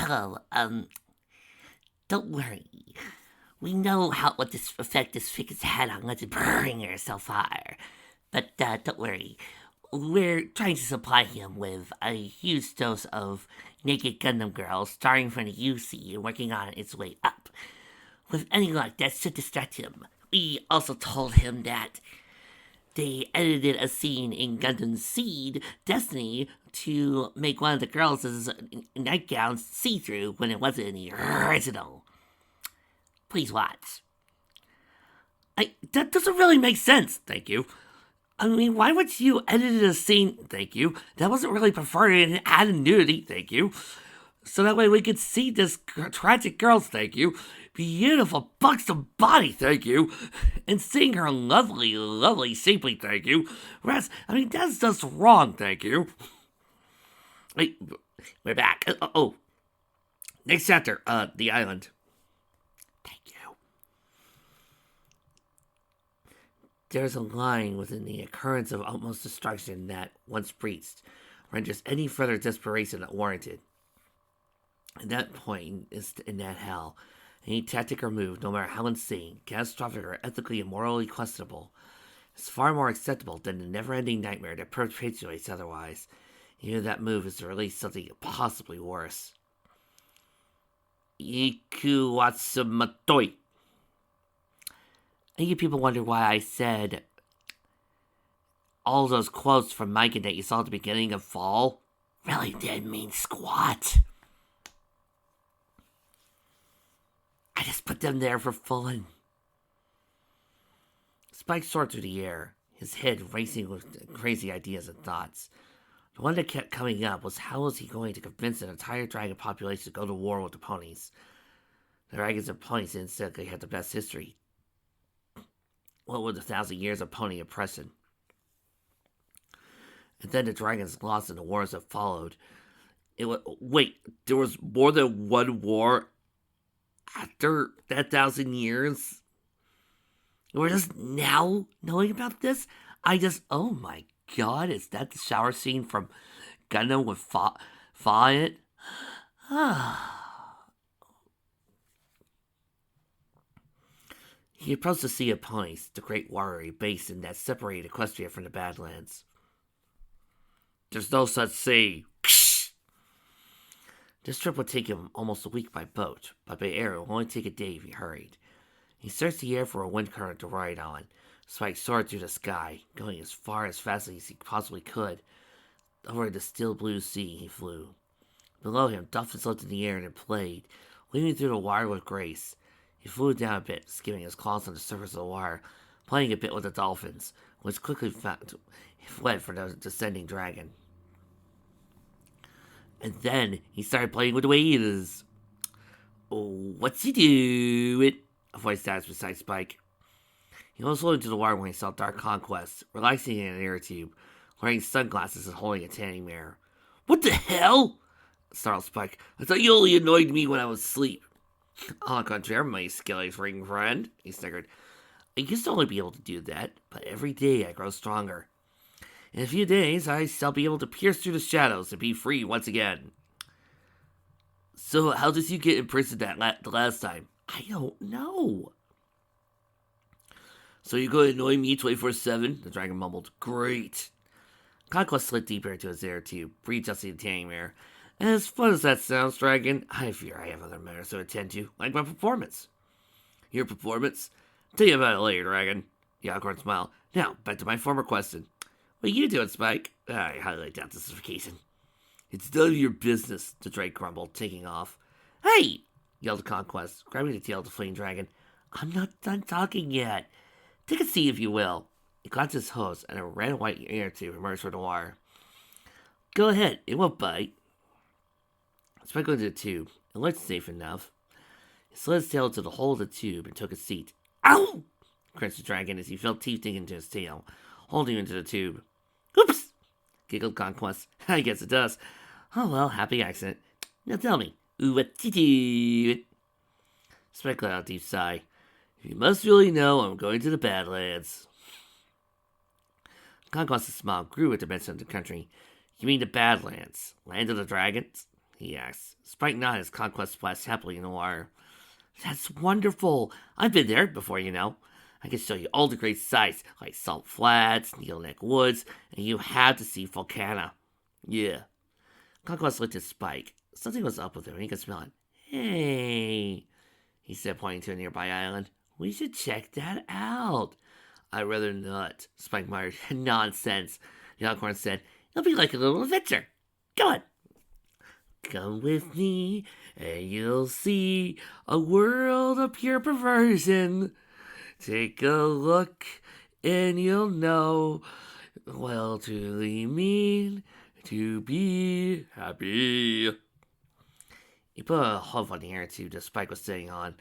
hello. Don't worry. We know what this effect this fig has had on Legend Bringer so far. But don't worry. We're trying to supply him with a huge dose of naked Gundam girls, starting from the UC and working on its way up. With any luck, that should distract him. We also told him that they edited a scene in Gundam Seed Destiny to make one of the girls' nightgowns see-through when it wasn't in the original. Please watch. That doesn't really make sense, thank you. I mean, why would you edit a scene, thank you, that wasn't really preferred and added nudity, thank you, so that way we could see this tragic girl's, thank you, beautiful buxom body, thank you, and seeing her lovely, lovely shapely, thank you. Whereas, I mean, that's just wrong, thank you. Wait, we're back. Next chapter, the island. Thank you. There's a line within the occurrence of utmost destruction that, once breached, renders any further desperation unwarranted. At that point, in that hell, any tactic or move, no matter how insane, catastrophic, or ethically and morally questionable, is far more acceptable than the never-ending nightmare that perpetuates otherwise. Even if that move is to release something possibly worse. Ikuwatsumatoi. And you people wonder why I said all those quotes from Mike that you saw at the beginning of Fall really didn't mean squat. I just put them there for fun. Spike soared through the air, his head racing with crazy ideas and thoughts. The one that kept coming up was how was he going to convince an entire dragon population to go to war with the ponies? The dragons and ponies instantly had the best history. What were the 1,000 years of pony oppression? And then the dragons lost in the wars that followed. Wait, there was more than one war after that 1,000 years? We're just now knowing about this? Oh my god, is that the shower scene from Gundam with Fa in it? He approached the Sea of Ponies, the great watery basin that separated Equestria from the Badlands. There's no such sea. This trip would take him almost a week by boat, but by air it would only take a day if he hurried. He searched the air for a wind current to ride on. Spike soared through the sky, going as far as fast as he possibly could. Over the still blue sea he flew. Below him, dolphins lifted in the air and played, weaving through the water with grace. He flew down a bit, skimming his claws on the surface of the water, playing a bit with the dolphins, which quickly fled for the descending dragon. And then he started playing with the waves. Oh, what's he doing? A voice asked beside Spike. He almost flew into the water when he saw Dark Conquest, relaxing in an air tube, wearing sunglasses and holding a tanning mirror. What the hell? Snarled Spike. I thought you only annoyed me when I was asleep. On the contrary, my skilly's ring friend, he snickered. I used to only be able to do that, but every day I grow stronger. In a few days, I shall be able to pierce through the shadows and be free once again. So, how did you get imprisoned the last time? I don't know. So you're going to annoy me 24/7? The dragon mumbled. Great. Conquest slid deeper into his air tube, readjusting the tanning mirror. As fun as that sounds, Dragon, I fear I have other matters to attend to, like my performance. Your performance? Tell you about it later, Dragon. The awkward smile. Now, back to my former question. What are you doing, Spike? I highly doubt this is vacation. It's none of your business, the Drake grumbled, taking off. Hey! Yelled Conquest, grabbing the tail of the fleeing dragon. I'm not done talking yet. Take a seat, if you will. He clapped his hose, and a red and white air tube emerged from the wire. Go ahead, it won't bite. Spike went into the tube. It looked safe enough. He slid his tail into the hole of the tube and took a seat. Ow! Crunched the dragon as he felt teeth dig into his tail, holding him into the tube. Oops! Giggled Conquest. I guess it does. Oh well, happy accident. Now tell me, what to do? Spike let out a deep sigh. If you must really know, I'm going to the Badlands. Conquest's smile grew at the mention of the country. You mean the Badlands? Land of the Dragons? he asked. Spike nodded as Conquest splashed happily in the water. That's wonderful. I've been there before, you know. I can show you all the great sights, like Salt Flats, Needle Neck Woods, and you have to see Volcana. Yeah. Conquest looked at Spike. Something was up with him, and he could smell it. Hey, he said, pointing to a nearby island. We should check that out. I'd rather not, Spike muttered. Nonsense, the Alcorn said. It'll be like a little adventure. Go on. Come with me, and you'll see a world of pure perversion. Take a look, and you'll know well truly mean to be happy. He put a huff on the air tube that Spike was sitting on.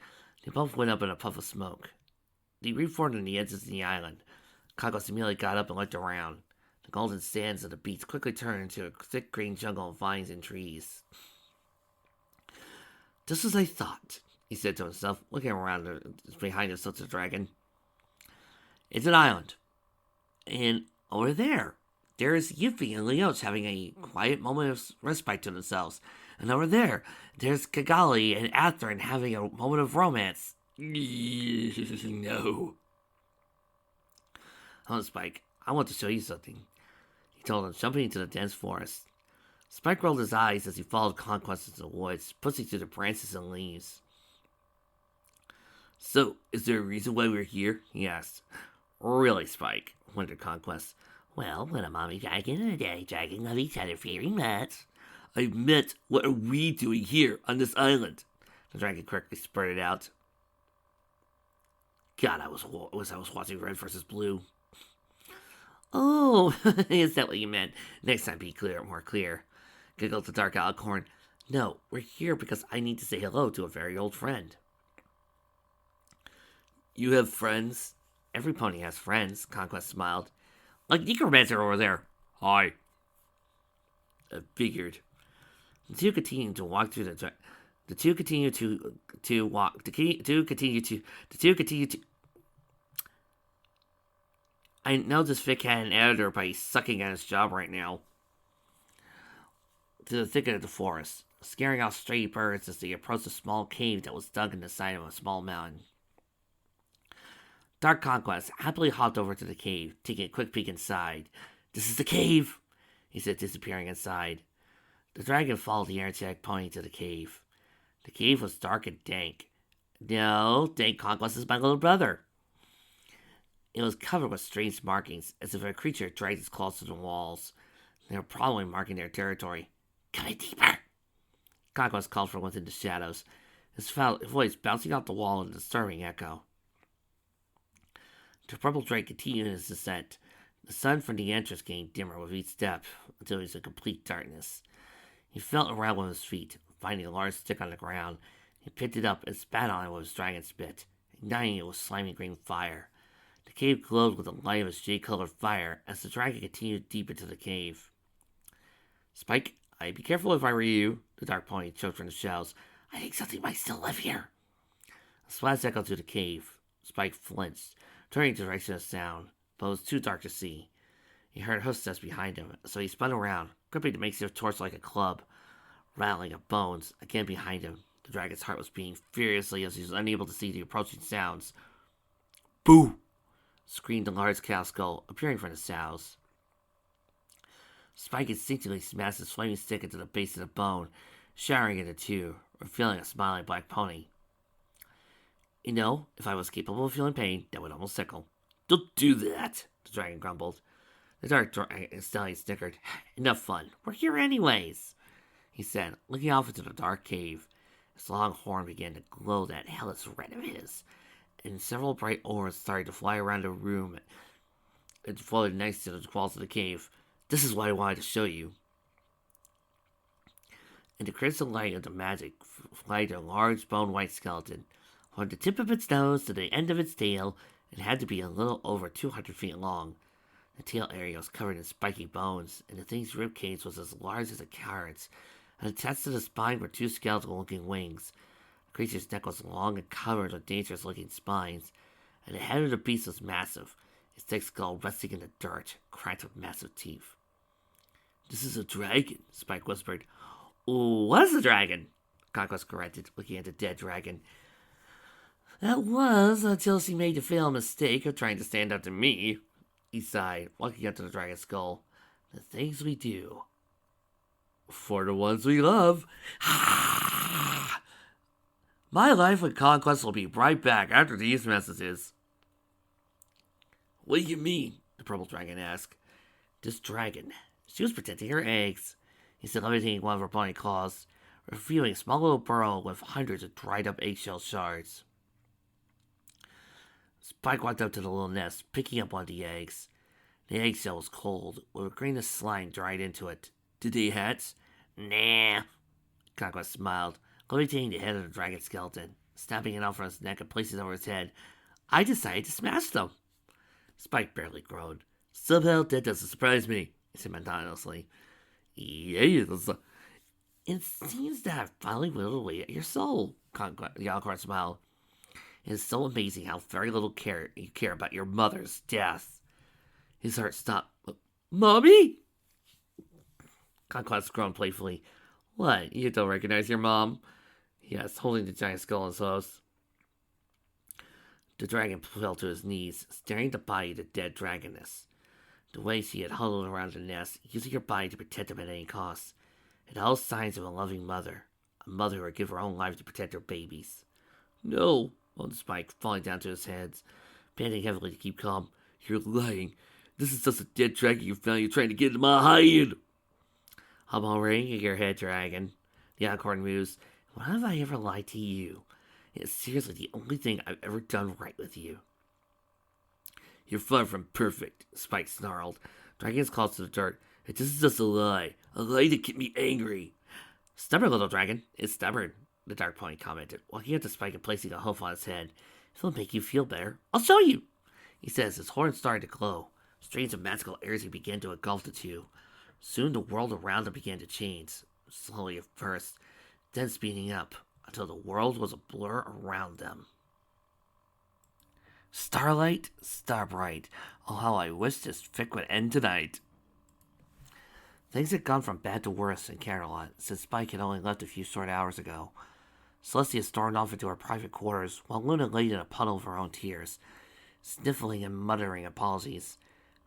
They both went up in a puff of smoke. They reformed on the edges of the island. Kagos immediately got up and looked around. The golden sands of the beach quickly turned into a thick green jungle of vines and trees. Just as I thought, he said to himself, looking around behind the Silver Dragon. It's an island. And over there's Yuffie and Leoch having a quiet moment of respite to themselves. And over there's Kigali and Atherin having a moment of romance. No. Oh, Spike, I want to show you something, he told him, jumping into the dense forest. Spike rolled his eyes as he followed Conquest into the woods, pushing through the branches and leaves. So, is there a reason why we're here? He asked. Really, Spike? Wondered Conquest. Well, when a mommy dragon and a daddy dragon love each other very much. I meant, what are we doing here on this island? The dragon quickly spurted out. God, I was watching Red versus Blue. Oh, is that what you meant? Next time, be more clear. Giggled the dark Alicorn. No, we're here because I need to say hello to a very old friend. You have friends? Every pony has friends, Conquest smiled. Like Necromancer over there. Hi. I figured. The two continued to walk through the two continued to walk. The two continued to. I know this Vic had an editor, but he's sucking at his job right now. To the thicket of the forest, scaring off stray birds as they approached a small cave that was dug in the side of a small mountain. Dark Conquest happily hopped over to the cave, taking a quick peek inside. This is the cave, he said, disappearing inside. The dragon followed the energetic pony to the cave. The cave was dark and dank. No, Dank Conquest is my little brother. It was covered with strange markings, as if a creature dragged its claws through the walls. They were probably marking their territory. Come in deeper, Conquest called from within the shadows, his voice bouncing off the wall in a disturbing echo. The purple drake continued his descent. The sun from the entrance getting dimmer with each step, until he was in complete darkness. He felt around with his feet, finding a large stick on the ground. He picked it up and spat on it with his dragon spit, igniting it with slimy green fire. The cave glowed with the light of his jade-colored fire as the dragon continued deep into the cave. Spike, I'd be careful if I were you, the dark pony choked from the shells. I think something might still live here. A splash echoed through the cave. Spike flinched, turning in the direction of the sound, but it was too dark to see. He heard footsteps behind him, so he spun around, gripping the makeshift torch like a club, rattling of bones. Again behind him, the dragon's heart was beating furiously as he was unable to see the approaching sounds. Boo! Screamed a large cow skull, appearing from the sows. Spike instinctively smashed his flaming stick into the base of the bone, shattering it in two, revealing a smiling black pony. You know, if I was capable of feeling pain, that would almost tickle. Don't do that, the dragon grumbled. The dark stallion snickered. Enough fun. We're here anyways, he said, looking off into the dark cave. His long horn began to glow that hellish red of his, and several bright orbs started to fly around the room and floated next to the walls of the cave. This is what I wanted to show you. In the crystal light of the magic flagged a large bone-white skeleton. From the tip of its nose to the end of its tail, it had to be a little over 200 feet long. The tail area was covered in spiky bones, and the thing's ribcage was as large as a carrot's, and attached to the spine were two skeletal-looking wings. The creature's neck was long and covered with dangerous-looking spines, and the head of the beast was massive, its thick skull resting in the dirt, cracked with massive teeth. This is a dragon, Spike whispered. Was a dragon, Conquest corrected, looking at the dead dragon. That was until she made the fatal mistake of trying to stand up to me. He sighed, walking up to the dragon's skull. The things we do. For the ones we love. My life with Conquest will be right back after these messages. What do you mean? The purple dragon asked. This dragon. She was protecting her eggs. He said, levitating one of her bony claws, revealing a small little burrow with hundreds of dried up eggshell shards. Spike walked up to the little nest, picking up one of the eggs. The eggshell was cold, with a grain of slime dried into it. Did they hatch? Nah. Conquest smiled, levitating the head of the dragon skeleton, snapping it off from his neck and placing it over his head. I decided to smash them. Spike barely groaned. Somehow that doesn't surprise me, he said monotonously. Yes. It seems that I've finally whittled away at your soul, the Alcor smiled. It is so amazing how very little you care about your mother's death. His heart stopped. Mommy? Conquest groaned playfully. What, you don't recognize your mom? Yes, holding the giant skull in his hose. The dragon fell to his knees, staring at the body of the dead dragoness. The way she had huddled around the nest, using her body to protect him at any cost. It had all signs of a loving mother. A mother who would give her own life to protect her babies. No, moaned Spike, falling down to his hands, panting heavily to keep calm. You're lying. This is just a dead dragon you found. You're trying to get into my hide. I'm already in your head, dragon. The unicorn mused. When have I ever lied to you? It's seriously the only thing I've ever done right with you. You're far from perfect, Spike snarled. Dragon's claws to the dirt. This is just a lie to keep me angry. Stubborn little dragon. It's stubborn, the dark pony commented, walking up to Spike and placing a hoof on his head. If it'll make you feel better, I'll show you, he says, his horns started to glow. Streams of magical energy began to engulf the two. Soon the world around them began to change, slowly at first, then speeding up, until the world was a blur around them. Starlight, starbright. Oh, how I wish this fic would end tonight. Things had gone from bad to worse in Camelot since Spike had only left a few short hours ago. Celestia stormed off into her private quarters, while Luna laid in a puddle of her own tears, sniffling and muttering apologies.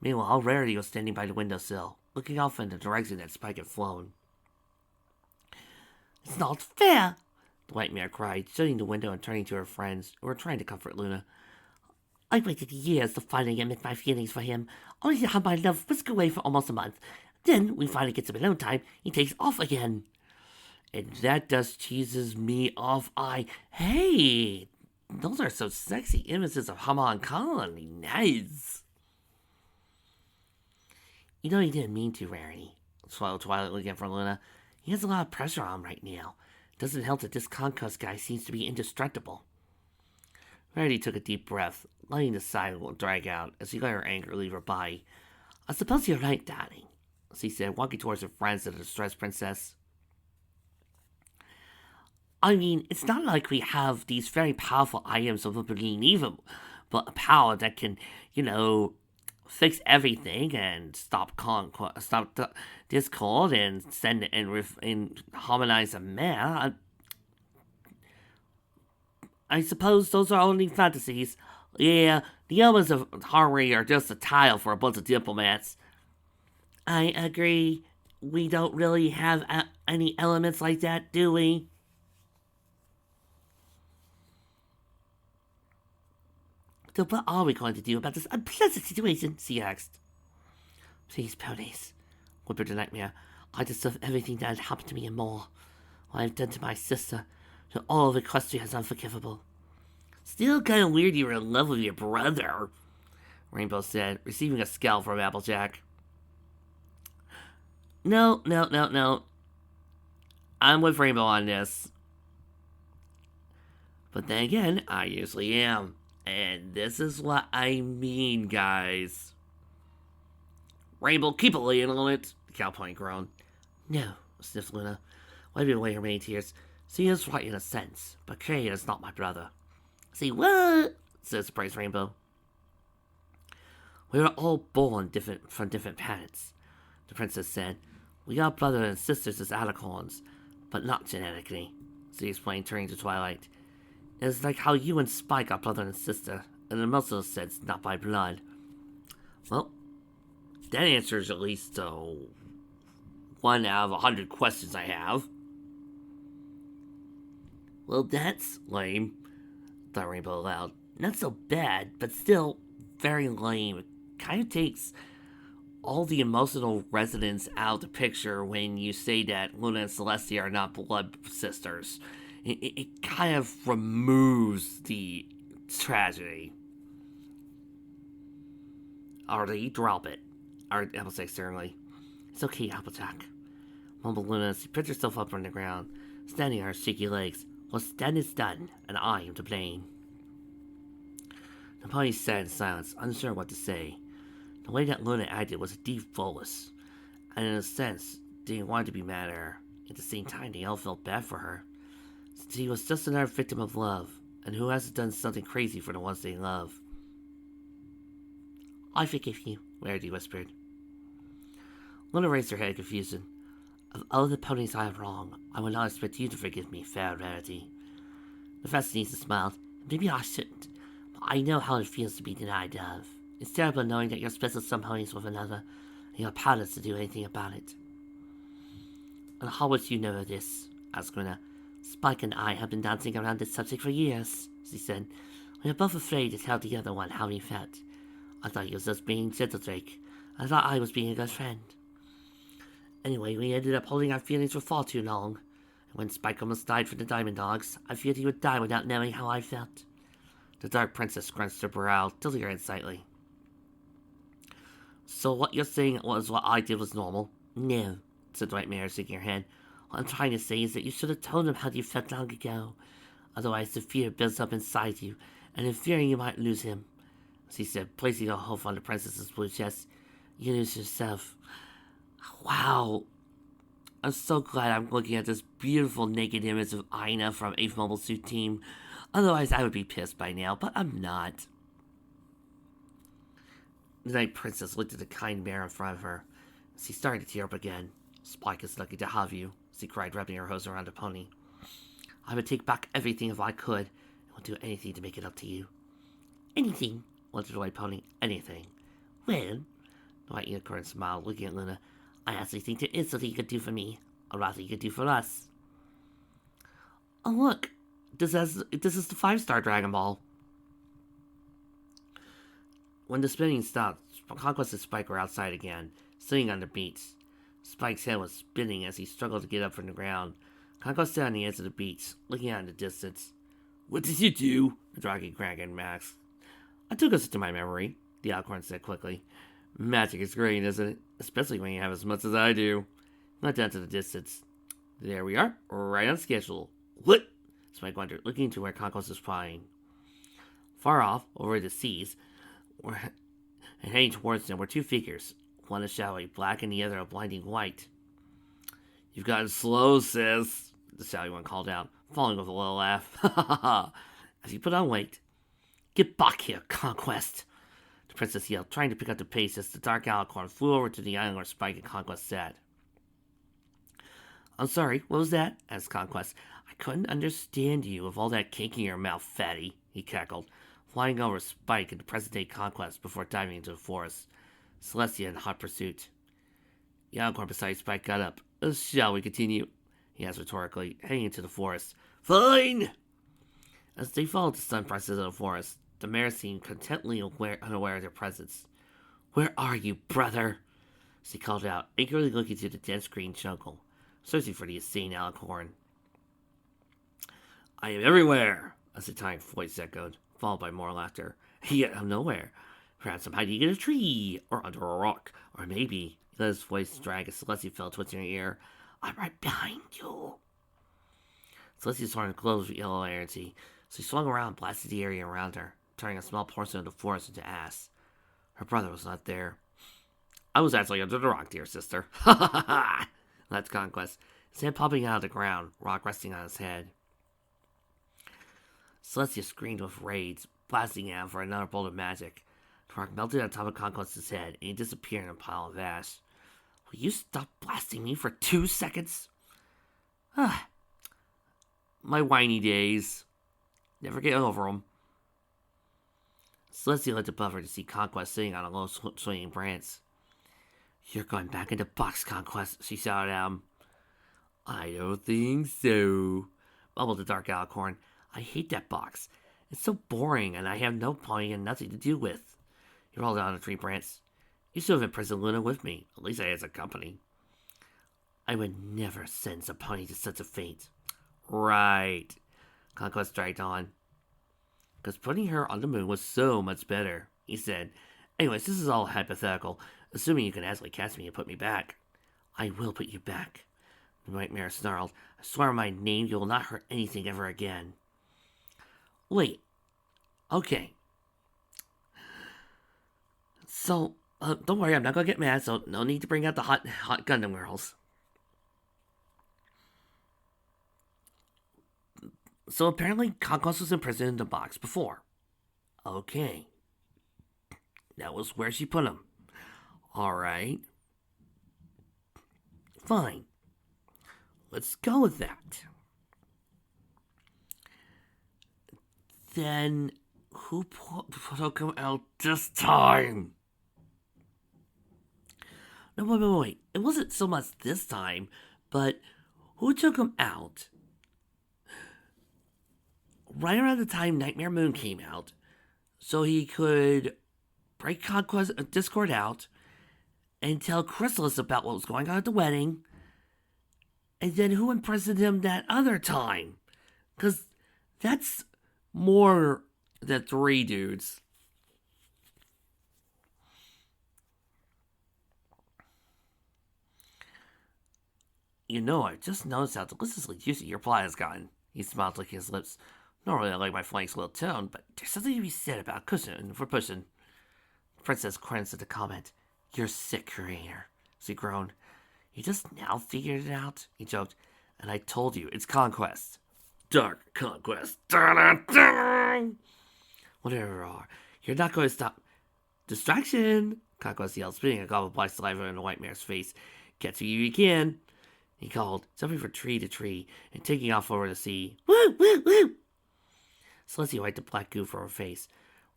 Meanwhile, Rarity was standing by the windowsill, looking off in the direction that Spike had flown. It's not fair, the white mare cried, shutting the window and turning to her friends, who were trying to comfort Luna. I waited years to finally admit my feelings for him, only to have my love whisk away for almost a month. Then, we finally get some alone time, he takes off again. And that just cheeses me off. Hey, those are some sexy images of Hama and Colony. Nice. You know he didn't mean to, Rarity, swallowed Twilight looking for Luna. He has a lot of pressure on him right now. It doesn't help that this Conquest guy seems to be indestructible. Rarity took a deep breath, letting the sigh drag out as she let her anger leave her body. I suppose you're right, darling, she said, walking towards her friends and the distressed princess. I mean, it's not like we have these very powerful items of being evil, but a power that can, fix everything and stop discord and send and harmonize a mare. I suppose those are only fantasies. Yeah, the elements of harmony are just a tile for a bunch of diplomats. I agree. We don't really have any elements like that, do we? So what are we going to do about this unpleasant situation? She asked. Please, ponies, whimpered the nightmare. I deserve everything that had happened to me and more. What I've done to my sister, to all of Equestria is unforgivable. Still kind of weird you were in love with your brother, Rainbow said, receiving a scowl from Applejack. No. I'm with Rainbow on this. But then again, I usually am. And this is what I mean, guys. Rainbow, keep a lid on it, the cowpony groaned. No, sniffed Luna, wiping away her many tears. She is right in a sense, but Kay is not my brother. See what? Said surprised Rainbow. We are all born from different planets, the princess said. We are brothers and sisters as alicorns. but not genetically, she explained, turning to Twilight. It's like how you and Spike are brother and sister, and in most of the sense, not by blood. Well, that answers at least 1 out of 100 questions I have. Well, that's lame, thought Rainbow aloud. Not so bad, but still very lame. It kind of takes all the emotional resonance out of the picture when you say that Luna and Celestia are not blood sisters. It kind of removes the tragedy. Already, drop it, I will say sternly. It's okay, Applejack, mumbled Luna as she picked herself up from the ground, standing on her shaky legs. What's done is done, and I am to blame. The pony sat in silence, unsure what to say. The way that Luna acted was a deep bolus, and in a sense, didn't want to be mad at her. At the same time, they all felt bad for her. She was just another victim of love, and who hasn't done something crazy for the ones they love? I forgive you, Rarity whispered. Luna raised her head in confusion. Of all the ponies I have wronged, I would not expect you to forgive me, fair Rarity. The fashionista smiled. Maybe I shouldn't, but I know how it feels to be denied love. It's terrible knowing that you're split some ponies with another, and you're powerless to do anything about it. And how would you know of this? Asked Luna. Spike and I have been dancing around this subject for years, she said. We are both afraid to tell the other one how we felt. I thought he was just being gentle, Drake. I thought I was being a good friend. Anyway, we ended up holding our feelings for far too long. And when Spike almost died for the Diamond Dogs, I feared he would die without knowing how I felt. The Dark Princess scrunched her brow, tilting her head slightly. So what you're saying was what I did was normal? No, said White Mare, shaking her head. What I'm trying to say is that you should have told him how you felt long ago. Otherwise the fear builds up inside you, and in fearing you might lose him. She said, placing a hoof on the princess's blue chest. You lose yourself. Wow. I'm so glad I'm looking at this beautiful naked image of Aina from 8th Mobile Suit Team. Otherwise I would be pissed by now, but I'm not. The Night Princess looked at the kind mare in front of her. She started to tear up again. Spike is lucky to have you, she cried, wrapping her hose around the pony. I would take back everything if I could, and would do anything to make it up to you. Anything, wanted the white pony. Anything. Well, the white unicorn smiled, looking at Luna. I actually think there is something you could do for me, or rather you could do for us. Oh look, this is the 5-star Dragon Ball. When the spinning stopped, Conquest and Spike were outside again, sitting on the beach. Spike's head was spinning as he struggled to get up from the ground. Conquest sat on the edge of the beach, looking out in the distance. What did you do? The dragon asked. I took us into my memory, the Alcorn said quickly. Magic is great, isn't it? Especially when you have as much as I do. Went down to the distance. There we are, right on schedule. What? Spike wondered, looking to where Conquest was flying. Far off, over the seas, and heading towards them were 2 figures, one a shadowy black and the other a blinding white. You've gotten slow, sis, the shadowy one called out, falling with a little laugh. Ha ha ha, as he put on weight. Get back here, Conquest, the princess yelled, trying to pick up the pace as the dark alicorn flew over to the island where Spike and Conquest sat. I'm sorry, what was that? Asked Conquest. I couldn't understand you with all that cake in your mouth, fatty, he cackled, flying over Spike in the present-day Conquest before diving into the forest. Celestia in hot pursuit. The alicorn beside Spike got up. Shall we continue? He asked rhetorically, heading into the forest. Fine! As they followed the sun princess of the forest, the mare seemed contentedly unaware of their presence. Where are you, brother? She called out, eagerly looking through the dense green jungle, searching for the insane alicorn. I am everywhere, a satanic voice echoed, followed by more laughter. Yet I'm nowhere. Perhaps I'm hiding in a tree, or under a rock, or maybe, he let his voice drag as Celestia fell twisting her ear. I'm right behind you. Celestia's horn glowed with yellow energy, so she swung around and blasted the area around her, turning a small portion of the forest into ash. Her brother was not there. I was actually under the rock, dear sister. Ha ha ha ha! That's Conquest, his head popping out of the ground, rock resting on his head. Celestia screamed with rage, blasting out for another bolt of magic. The rock melted on top of Conquest's head, and he disappeared in a pile of ash. Will you stop blasting me for 2 seconds? Ah, my whiny days. Never get over 'em. Celestia looked above her to see Conquest sitting on a low swinging branch. You're going back into box, Conquest, she shouted at him. I don't think so, bubbled the dark alicorn. I hate that box. It's so boring, and I have no pony and nothing to do with. He rolled down a tree branch. You should have imprisoned Luna with me. At least I had some company. I would never send a pony to such a fate. Right. Conquest dragged on. Because putting her on the moon was so much better, he said. Anyways, this is all hypothetical, assuming you can actually catch me and put me back. I will put you back. The nightmare snarled. I swear on my name you will not hurt anything ever again. Wait. Okay. So, don't worry, I'm not gonna get mad, so no need to bring out the hot Gundam girls. So apparently Conquest was imprisoned in the box before. Okay. That was where she put him. Alright. Fine. Let's go with that. Then who took him out this time? No, wait. It wasn't so much this time, but who took him out? Right around the time Nightmare Moon came out, so he could break Conquest Discord out and tell Chrysalis about what was going on at the wedding, and then who imprisoned him that other time? Because that's more than 3 dudes. You know, I just noticed how deliciously juicy your pie has gotten. He smiled, licking his lips. Normally I like my flanks a little toned, but there's something to be said about cushion for pushing. Princess grins at the comment. You're sick, creator. She groaned. You just now figured it out? He joked. And I told you, it's Conquest. Dark Conquest. Whatever you are, you're not going to stop. Distraction! Conquest yelled, spitting a gobble of black saliva in the white mare's face. Get to you can. He called, jumping from tree to tree and taking off over the sea. Woo, woo, woo! Celestia wiped the black goo from her face,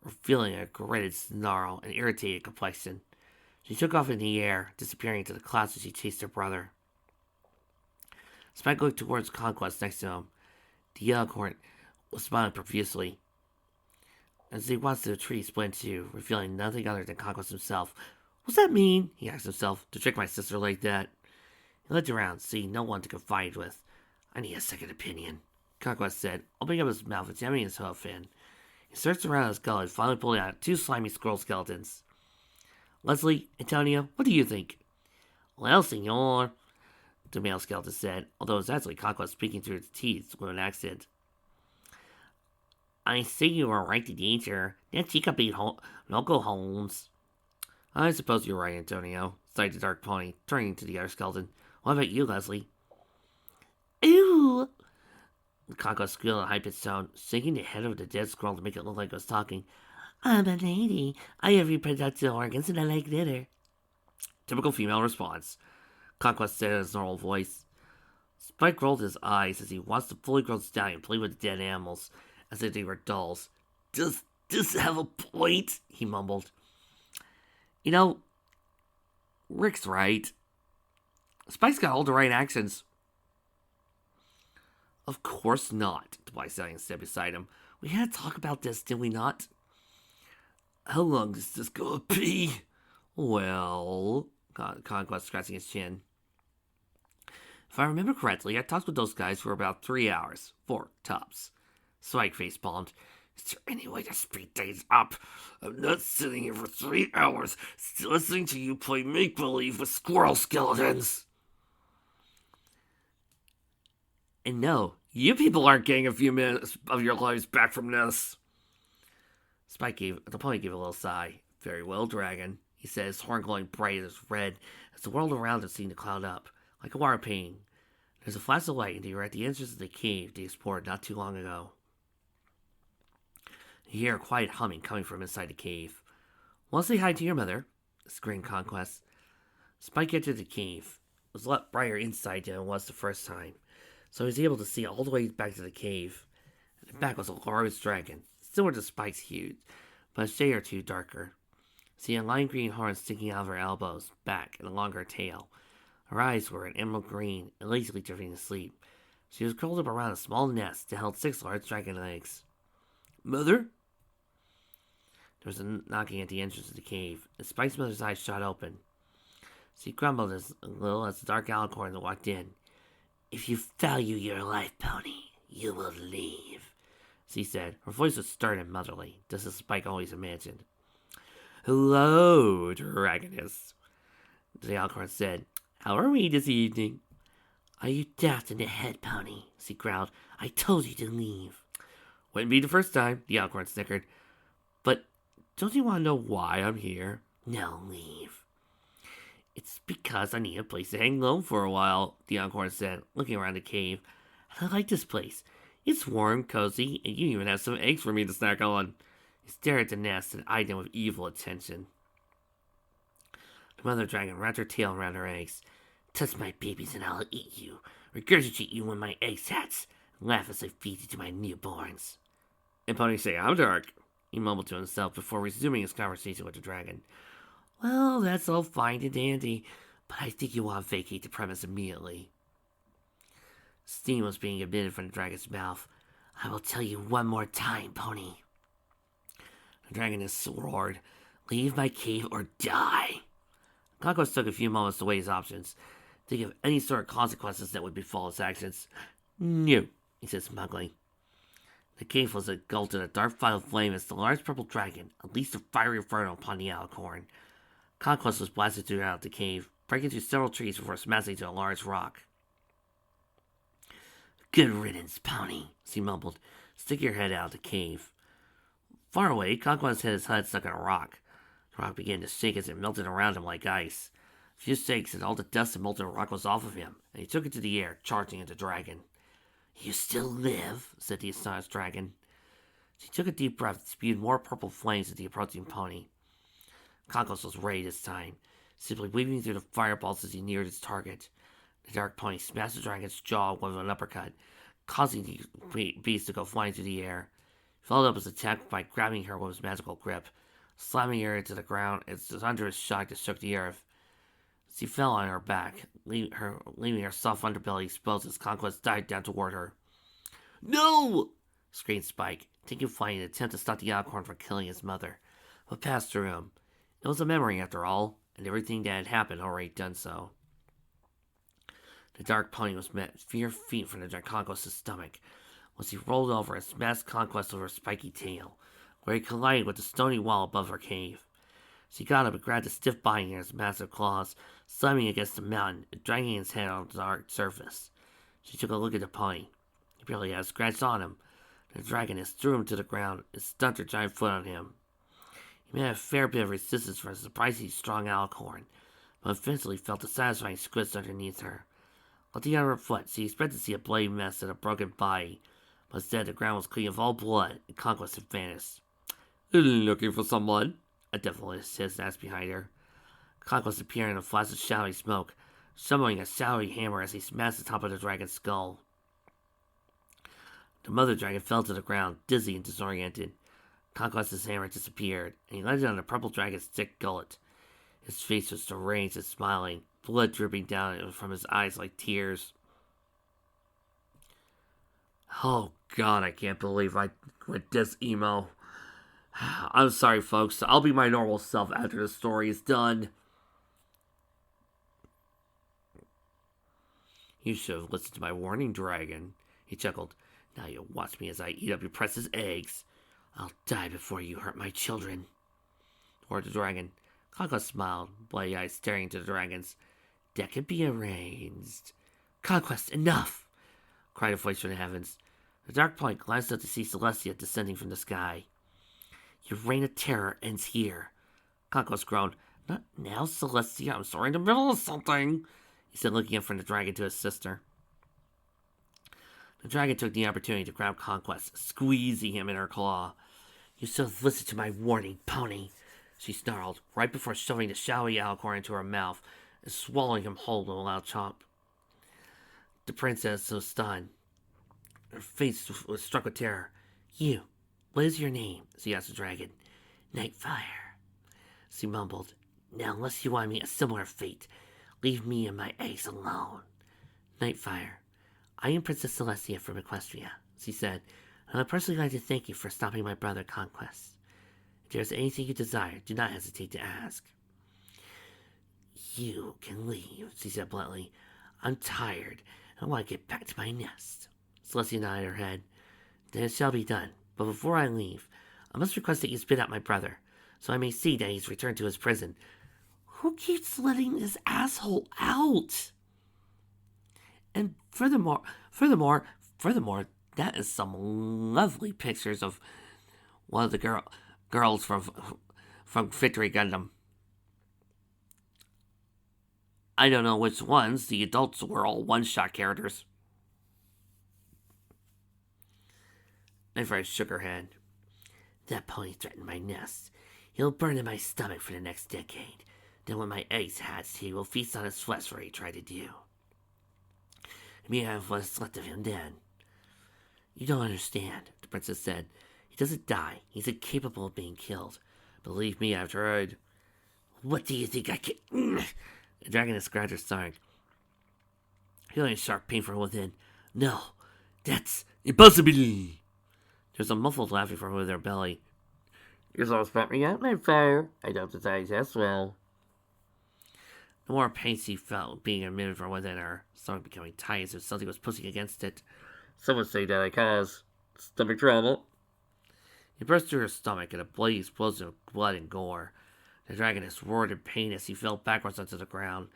revealing a gritted snarl and irritated complexion. She took off in the air, disappearing into the clouds as she chased her brother. Spike looked towards Conquest next to him. The alicorn was smiling profusely. As he watched the tree split in two, revealing nothing other than Conquest himself. What's that mean? He asked himself, to trick my sister like that. He looked around, seeing no one to confide with. I need a second opinion, Conquest said, opening up his mouth, examining his hoof fin. He searched around his gullet and finally pulled out 2 slimy squirrel skeletons. Leslie, Antonio, what do you think? Well, senor, the male skeleton said, although it was actually Conquest speaking through its teeth with an accent. I think you were right to answer. That chica beat local homes. I suppose you're right, Antonio, sighed the dark pony, turning to the other skeleton. What about you, Leslie? Ooh! The Conquest squealed in a high-pitched tone, shaking the head of the dead squirrel to make it look like it was talking. I'm a lady. I have reproductive organs and I like litter. Typical female response. Conquest said in his normal voice. Spike rolled his eyes as he watched the fully grown stallion play with the dead animals, as if they were dolls. Does this have a point? He mumbled. You know, Rick's right. Spike's got all the right actions. Of course not, the white stallion said beside him. We had to talk about this, did we not? How long is this gonna be? Well, Conquest scratching his chin. If I remember correctly, I talked with those guys for about 3 hours. 4 tops. Spike face palmed. Is there any way to speed things up? I'm not sitting here for 3 hours still listening to you play make-believe with squirrel skeletons. And no, you people aren't getting a few minutes of your lives back from this. The pony gave a little sigh. Very well, dragon, he said, his horn glowing bright as red as the world around him seemed to cloud up, like a water painting. There's a flash of light, and they were at the entrance of the cave they explored not too long ago. You hear a quiet humming coming from inside the cave. Want to say hi to your mother? Screamed Conquest. Spike entered the cave. It was a lot brighter inside than it was the first time. so he was able to see all the way back to the cave. The back was a large dragon, similar to Spike's hue, but a shade or two darker. See a lime green horn sticking out of her elbows, back, and along her tail. Her eyes were an emerald green and lazily drifting to sleep. She was curled up around a small nest that held 6 large dragon eggs. Mother? There was a knocking at the entrance of the cave, and Spike's mother's eyes shot open. She grumbled a little as the dark alicorn walked in. If you value your life, pony, you will leave, she said. Her voice was stern and motherly, just as Spike always imagined. Hello, dragoness, the alicorn said. How are we this evening? Are you daft in the head, pony? She growled. I told you to leave. Wouldn't be the first time, the alicorn snickered. But don't you want to know why I'm here? No, leave. It's because I need a place to hang low for a while, the alicorn said, looking around the cave. I like this place. It's warm, cozy, and you even have some eggs for me to snack on. He stared at the nest and eyed them with evil attention. The mother dragon wrapped her tail around her eggs. Touch my babies and I'll eat you. Regurgitate you when my eggs hatch. And laugh as I feed you to my newborns. And Pony say, I'm dark, he mumbled to himself before resuming his conversation with the dragon. Well, that's all fine and dandy, but I think you want to vacate the premise immediately. Steam was being emitted from the dragon's mouth. I will tell you one more time, Pony. The dragoness roared, leave my cave or die. Conquest took a few moments to weigh his options, think of any sort of consequences that would befall his actions. No, he said smugly. The cave was engulfed in a dark file of flame as the large purple dragon unleashed a fiery inferno upon the alicorn. Conquest was blasted throughout the cave, breaking through several trees before smashing to a large rock. Good riddance, Pony, she mumbled, sticking her head out of the cave. Far away, Conquest had his head stuck in a rock. The rock began to shake as it melted around him like ice. A few shakes and all the dust and molten rock was off of him, and he took it to the air, charging at the dragon. You still live, said the astonished dragon. She took a deep breath and spewed more purple flames at the approaching pony. Conquest was ready this time, simply weaving through the fireballs as he neared its target. The dark pony smashed the dragon's jaw with an uppercut, causing the beast to go flying through the air. He followed up his attack by grabbing her with his magical grip, slamming her into the ground as the thunderous shock that shook the earth. She fell on her back, leaving her soft underbelly exposed as Conquest dived down toward her. No! Screamed Spike, taking flight in an attempt to stop the alicorn from killing his mother, but passed through him. It was a memory, after all, and everything that had happened already done so. The dark pony was met 4 feet from the Conquest's stomach, as he rolled over and smashed Conquest over her spiky tail, where he collided with the stony wall above her cave. She got up and grabbed a stiff body in his massive claws, slamming against the mountain and dragging his head on the dark surface. She took a look at the pony. He barely had a scratch on him. The dragoness threw him to the ground and stumped her giant foot on him. He made a fair bit of resistance for a surprisingly strong alicorn, but eventually felt a satisfying squish underneath her. Looking at her foot, she expected to see a bloody mess and a broken body, but instead the ground was clean of all blood and Conquest had vanished. Looking for someone? A devilish hiss asked behind her. Conquest appeared in a flash of shadowy smoke, summoning a shadowy hammer as he smashed the top of the dragon's skull. The mother dragon fell to the ground, dizzy and disoriented. Conquest's hammer disappeared, and he landed on the purple dragon's thick gullet. His face was deranged and smiling, blood dripping down from his eyes like tears. Oh god, I can't believe I went this emo. I'm sorry, folks. I'll be my normal self after the story is done. You should have listened to my warning, dragon, he chuckled. Now you watch me as I eat up your precious eggs. I'll die before you hurt my children. Toward the dragon, Conquest smiled, bloody eyes staring into the dragon's. That can be arranged. Conquest, enough! Cried a voice from the heavens. The dark point glanced up to see Celestia descending from the sky. Your reign of terror ends here. Conquest groaned. Not now, Celestia. I'm sorry, in the middle of something, he said, looking up from the dragon to his sister. The dragon took the opportunity to grab Conquest, squeezing him in her claw. You should have listened to my warning, pony, she snarled, right before shoving the shadowy alicorn into her mouth and swallowing him whole with a loud chomp. The princess, so stunned. Her face was struck with terror. You, what is your name? She asked the dragon. Nightfire, she mumbled. Now, unless you want me a similar fate, leave me and my eggs alone. Nightfire, I am Princess Celestia from Equestria, she said, and I would personally like to thank you for stopping my brother Conquest. If there is anything you desire, do not hesitate to ask. You can leave, she said bluntly. I'm tired, and I want to get back to my nest. Celestia nodded her head. Then it shall be done, but before I leave, I must request that you spit out my brother, so I may see that he's returned to his prison. Who keeps letting this asshole out? And furthermore, that is some lovely pictures of one of the girls from Victory Gundam. I don't know which ones. The adults were all one-shot characters. Nightfire shook her head. That pony threatened my nest. He'll burn in my stomach for the next decade. Then when my eggs hatch, he will feast on his flesh for he tried to do. Me have what's left of him then. You don't understand, the princess said. He doesn't die. He's incapable of being killed. Believe me, I've tried. What do you think I can... The dragon scratched her stomach. Feeling a sharp pain from within. No, that's impossible. There's a muffled laughing from within her belly. You're so spat me out, Nightfire. I don't decide as well. The more pain she felt being emitted from within her, stomach becoming tight as if something was pushing against it. Some would say that I caused stomach trouble. He burst through her stomach in a bloody explosion of blood and gore. The dragoness roared in pain as he fell backwards onto the ground,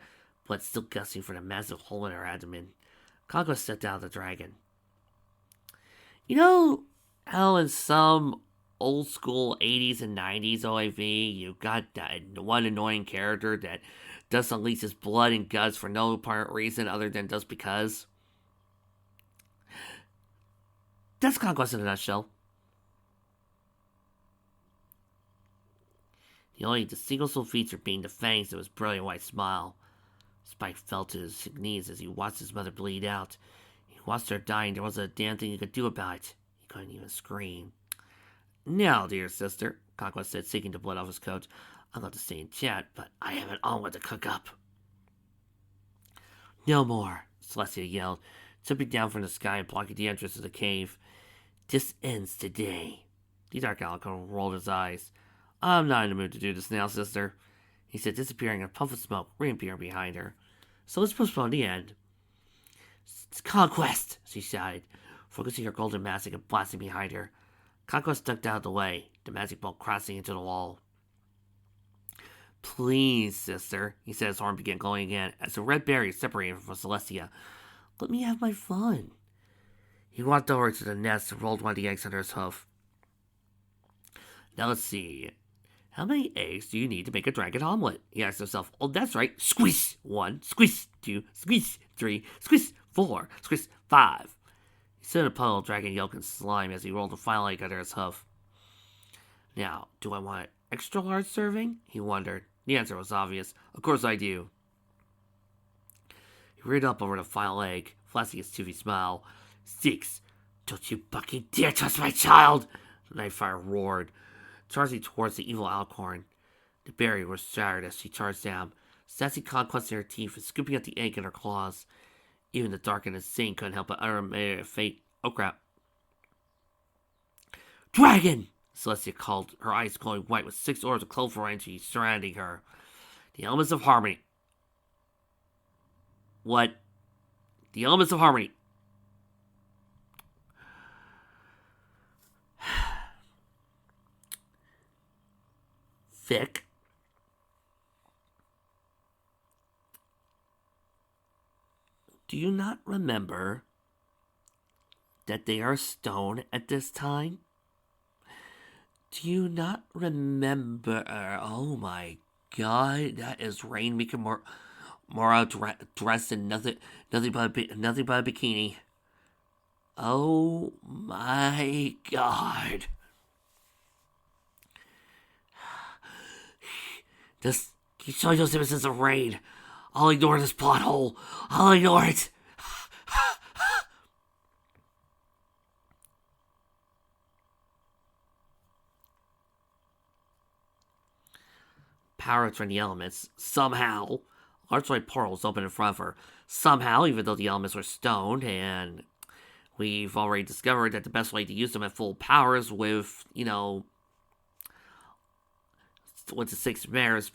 blood still gusting from the massive hole in her abdomen. Conquest stepped down the dragon. You know how in some old school 80s and 90s OAV, you got that one annoying character that just unleashes blood and guts for no apparent reason other than just because? That's Conquest in a nutshell. The only distinguishable feature being the fangs of his brilliant white smile. Spike fell to his knees as he watched his mother bleed out. He watched her die and there wasn't a damn thing he could do about it. He couldn't even scream. Now, dear sister, Conquest said, shaking the blood off his coat, I'd love to stay and chat, but I have an omelet to cook up. No more, Celestia yelled, tipping down from the sky and blocking the entrance to the cave. This ends today. The Dark Alicorn rolled his eyes. I'm not in the mood to do this now, sister, he said, disappearing in a puff of smoke, reappearing behind her. So let's postpone the end. It's Conquest, she shouted, focusing her golden magic and blasting behind her. Conquest ducked out of the way, the magic bolt crossing into the wall. Please, sister, he said, his arm began glowing again as the red berry separated from Celestia. Let me have my fun. He walked over to the nest and rolled one of the eggs under his hoof. Now let's see. How many eggs do you need to make a dragon omelet? He asked himself. Oh, that's right. Squeeze 1, squeeze 2, squeeze 3, squeeze 4, squeeze 5. He stood in a puddle of dragon yolk and slime as he rolled the final egg under his hoof. Now, do I want an extra large serving? He wondered. The answer was obvious. Of course I do. He reared up over the final egg, flashing his toothy smile. 6. Don't you fucking dare touch my child! Nightfire roared, charging towards the evil Alicorn. The berry was shattered as she charged down, snatching Conquest in her teeth and scooping up the egg in her claws. Even the dark and insane couldn't help but utter a fate. Oh crap. Dragon! Celestia called, her eyes glowing white with 6 orbs of colorful energy surrounding her. The elements of harmony. What? The elements of harmony. Vic. Do you not remember that they are stone at this time? Do you not remember? Oh my god, that is Rain making more dressed in nothing but a bikini. Oh my god. Keep showing those images of Rain. I'll ignore this plot hole. I'll ignore it. power from the elements. Somehow, a large white portal was open in front of her. Somehow, even though the elements were stone, and we've already discovered that the best way to use them at full power is with, with the six mares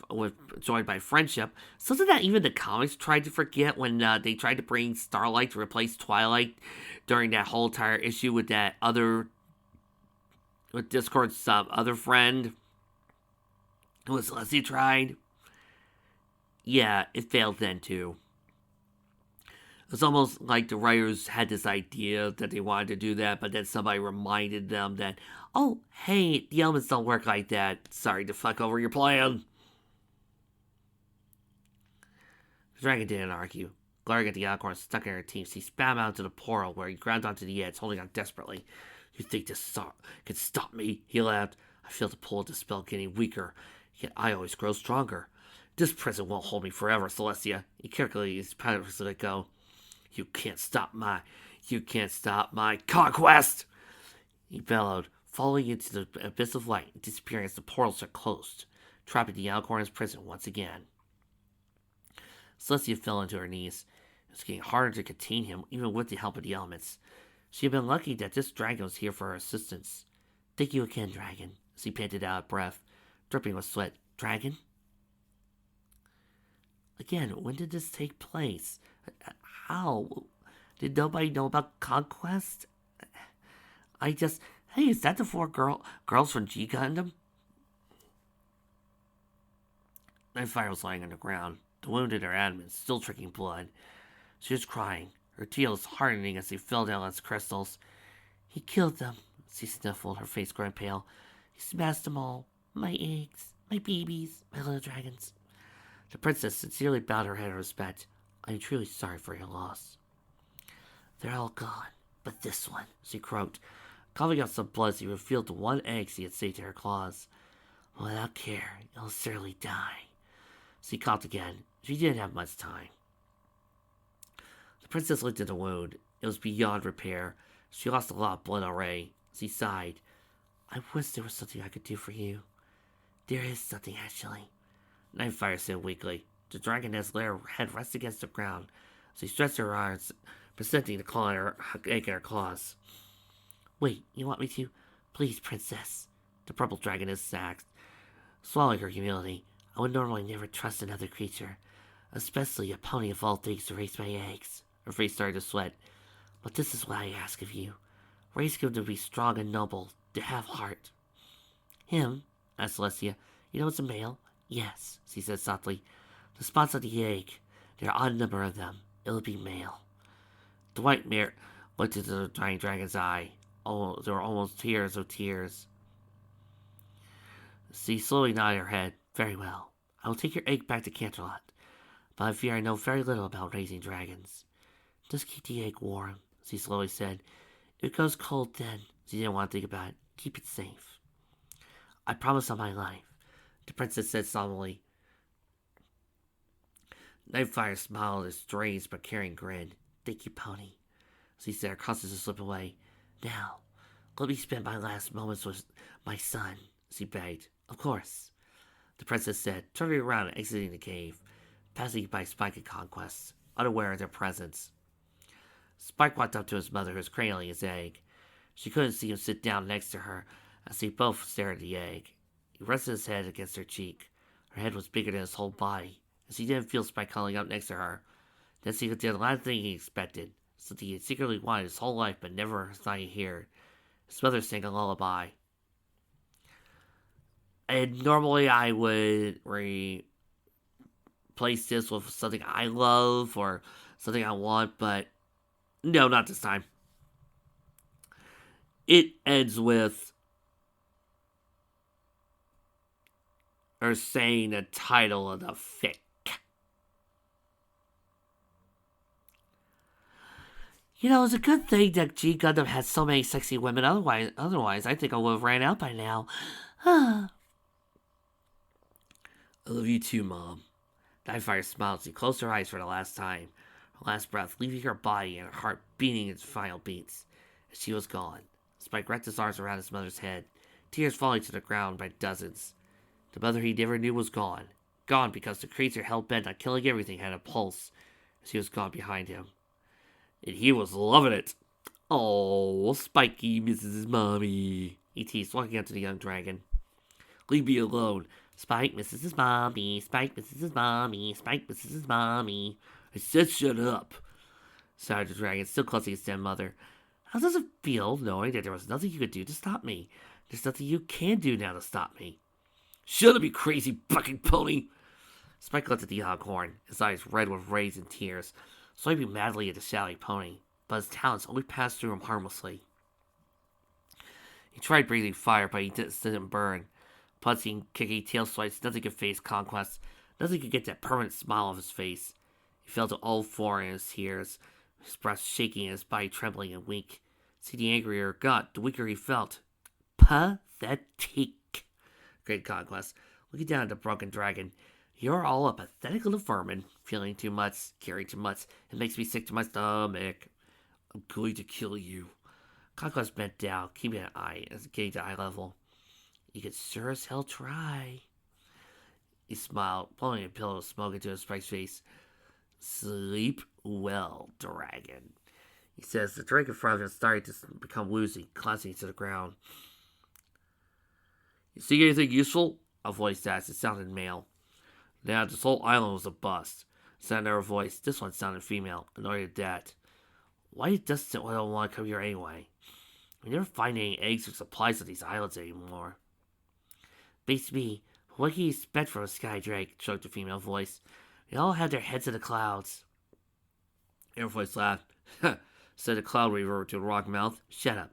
joined by friendship. Something that even the comics tried to forget when they tried to bring Starlight to replace Twilight during that whole entire issue with Discord's other friend, who was Leslie tried. Yeah, it failed then too. It's almost like the writers had this idea that they wanted to do that, but then somebody reminded them that, oh, hey, the elements don't work like that. Sorry to fuck over your plan. The dragon didn't argue. Glaring at the unicorn stuck in her teeth, he spam out to the portal where he grabbed onto the edge, holding on desperately. You think this can stop me? He laughed. I feel the pull of the spell getting weaker, yet I always grow stronger. This prison won't hold me forever, Celestia. He carefully his powers to let go. You can't stop my conquest! He bellowed, falling into the abyss of light and disappearing as the portals are closed, trapping the unicorn in his prison once again. Celestia fell into her knees. It was getting harder to contain him, even with the help of the elements. She had been lucky that this dragon was here for her assistance. Thank you again, dragon, as he panted out of breath, dripping with sweat. Dragon? Again, when did this take place? How? Did nobody know about conquest? Hey, is that the four girls from G Gundam? Nightfire was lying on the ground, the wound in her abdomen still drinking blood. She was crying, her tears hardening as they fell down as crystals. He killed them, she sniffled, her face growing pale. He smashed them all. My eggs, my babies, my little dragons. The princess sincerely bowed her head in respect. I am truly sorry for your loss. They're all gone, but this one, she croaked. Coughing out some blood, she revealed the one egg she had saved in her claws. Without care, you'll surely die. She coughed again. She didn't have much time. The princess looked at the wound. It was beyond repair. She lost a lot of blood already. She sighed. I wish there was something I could do for you. There is something, actually. Nightfire said weakly. The dragoness let her head rest against the ground. She stretched her arms, presenting the claw in her egg in her claws. Wait, you want me to? Please, princess. The purple dragoness sagged, swallowing her humility. I would normally never trust another creature, especially a pony of all things to raise my eggs. Her face started to sweat. But this is what I ask of you. Raise him to be strong and noble, to have heart. Him? Asked Celestia. You know it's a male? Yes, she said softly. The spots on the egg. There are an odd number of them. It'll be male. The white mare looked into the dying dragon's eye. Oh, there were almost tears of tears. She slowly nodded her head. Very well. I will take your egg back to Canterlot. But I fear I know very little about raising dragons. Just keep the egg warm, she slowly said. If it goes cold then, she didn't want to think about it. Keep it safe. I promise on my life, the princess said solemnly. Nightfire smiled a strange but caring grin. Thank you, pony, she said, her consciousness slipped away. Now, let me spend my last moments with my son, she begged. Of course, the princess said, turning around and exiting the cave, passing by Spike and Conquest, unaware of their presence. Spike walked up to his mother, who was cradling his egg. She couldn't see him sit down next to her, as they both stared at the egg. He rested his head against her cheek. Her head was bigger than his whole body, and she didn't feel Spike cuddling up next to her. Then she did a lot of things he expected, something he had secretly wanted his whole life but never thought he'd hear. His mother sang a lullaby. And normally I would replace this with something I love or something I want, but no, not this time. It ends with her saying the title of the fic. You know, it's a good thing that G Gundam has so many sexy women. Otherwise, I think I would have ran out by now. I love you too, Mom. Nightfire smiled as she closed her eyes for the last time, her last breath leaving her body and her heart beating its final beats. As she was gone, Spike wrapped his arms around his mother's head, tears falling to the ground by dozens. The mother he never knew was gone, gone because the creature hell-bent on killing everything had a pulse as he was gone behind him. And he was loving it. Oh, Spiky misses his mommy, he teased, walking up to the young dragon. Leave me alone. Spike misses his mommy. Spike misses his mommy. Spike misses his mommy. I said shut up, sighed the dragon, still clutching his dead mother. How does it feel knowing that there was nothing you could do to stop me? There's nothing you can do now to stop me. Shut up, you crazy fucking pony! Spike looked at the yoghorn, his eyes red with rage and tears, swiping madly at the shouting pony, but his talons only passed through him harmlessly. He tried breathing fire, but he didn't burn. Punching, kicking, tail swipes, nothing could face Conquest. Nothing could get that permanent smile off his face. He fell to all four in his tears, his breath shaking and his body trembling and weak. See, the angrier it got, the weaker he felt. Pathetic, great Conquest, looking down at the broken dragon. You're all a pathetic little vermin, feeling too much, caring too much. It makes me sick to my stomach. I'm going to kill you. Conquest bent down, keeping an eye as it gained to eye level. You could sure as hell try. He smiled, blowing a pillow of smoke into his Spike's face. Sleep well, dragon, he says. The drink in front of him started to become woozy, collapsing to the ground. You see anything useful? A voice asked. It sounded male. Now, this whole island was a bust. It sounded her voice. This one sounded female, annoyed at that. Why does the oil want to come here anyway? We never find any eggs or supplies on these islands anymore. Beats me. What can you expect from a sky drake? Choked the female voice. They all have their heads in the clouds. Air voice laughed. Said the cloud weaver to a rock mouth. Shut up.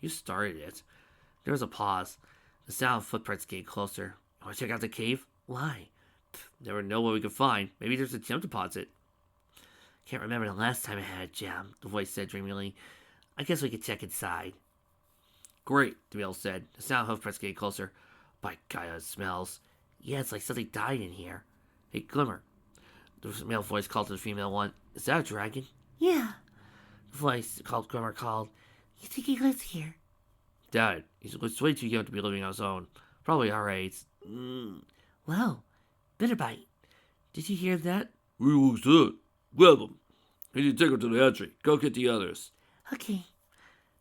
You started it. There was a pause. The sound of footprints came closer. Want to check out the cave? Why? Never know what we could find. Maybe there's a gem deposit. Can't remember the last time I had a gem, the voice said dreamily. I guess we could check inside. Great, the male said. The sound of hoofprints came closer. By God, it smells. Yeah, it's like something died in here. Hey, Glimmer. The male voice called to the female one. Is that a dragon? Yeah. The voice called Glimmer called. You think he lives here? Dad, he's way too young to be living on his own. Probably our age. Well, bitter bite. Did you hear that? Who was that? Grab him. We need to take her to the entry. Go get the others. Okay.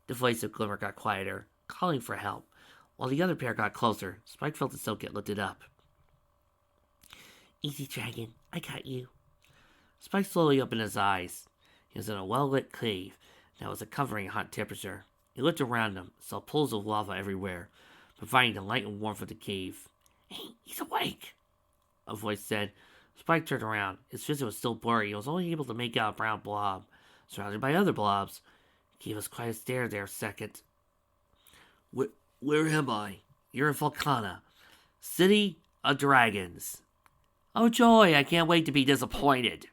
The voice of Glimmer got quieter, calling for help. While the other pair got closer, Spike felt himself get lifted up. Easy, dragon. I got you. Spike slowly opened his eyes. He was in a well-lit cave that was a covering hot temperature. He looked around him, saw pools of lava everywhere, providing the light and warmth of the cave. Hey, he's awake, a voice said. Spike turned around. His vision was still blurry. He was only able to make out a brown blob, surrounded by other blobs. He gave us quite a stare there a second. Where am I? You're in Volcana, City of Dragons. Oh joy, I can't wait to be disappointed.